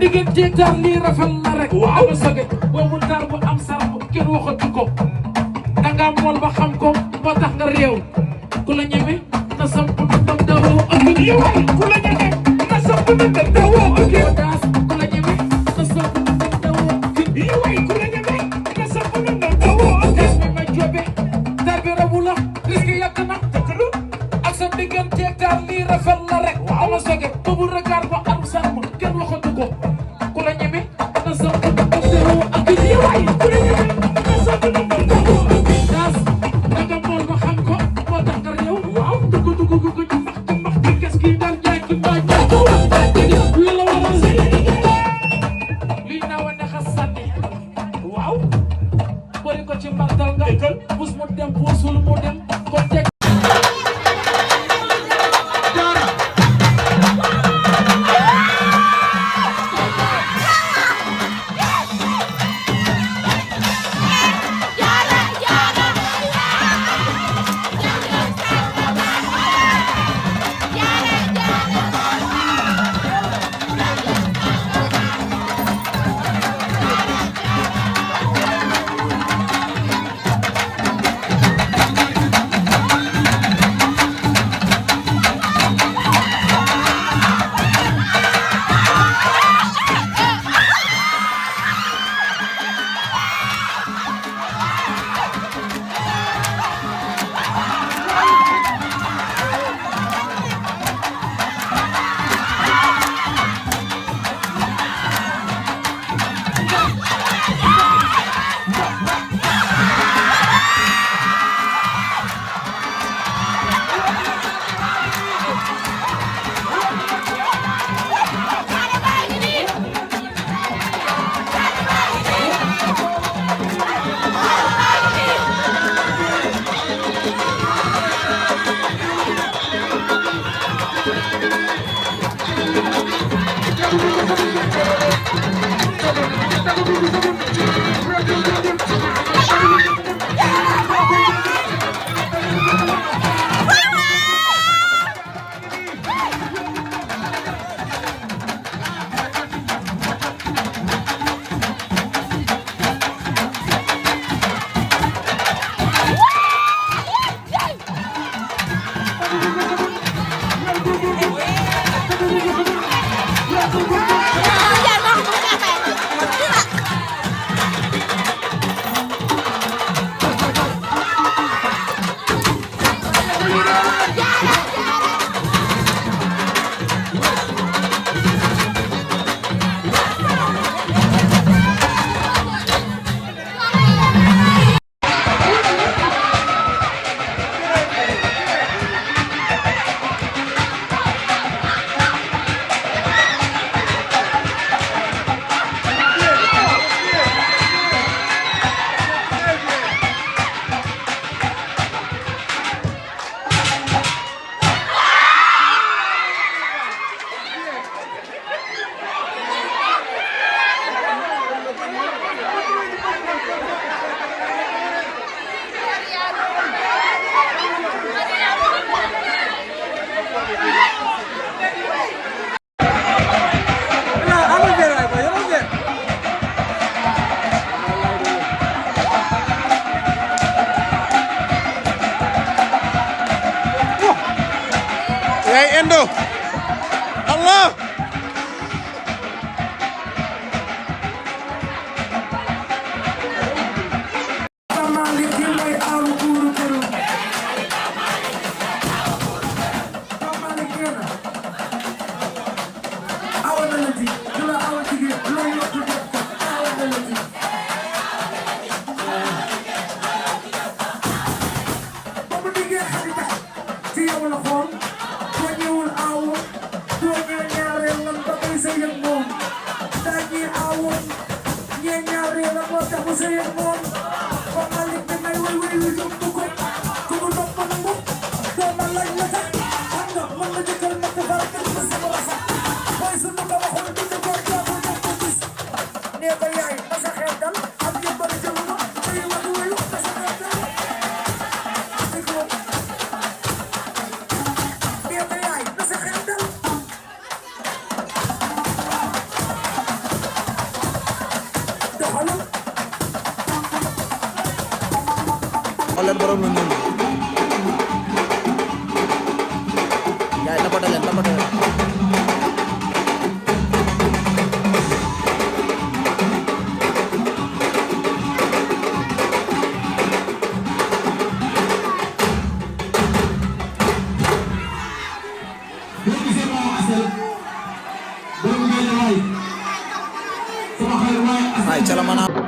diggante taar lii rafet na rek waaw am soge boobu taar bu am sarax kenn waxatu ko danga mool ba xam ko moo tax nga réew ku la ñeme na samp ndam dawoo ak yow ku la ñeme na samp ndam dawoo ak yow daas ku la ñeme na samp ndam dawoo ak yow ku la ñeme na samp ndam dawoo ak yow mi ma jobe taar bi rabu la risque yàgg na ak sa diggante taar lii rafet na rek am soge boobu regard ba am sarax kenn waxatu ko ku la ñeme na samp ndam dawoo ak yow ku la ñeme na samp ndam dawoo ak yow daas danga mool ba xam ko moo tax nga réew waaw dugg ci max ci kes gi dal jaay ci mbaaj lu la waral lii naa wa nexa sànni waaw bëri ko ci mbartal nga bus mu dem puusul mu dem kon teg Endo Allah xoolal borom lu ñuul gars yi tapate leen ay cala mana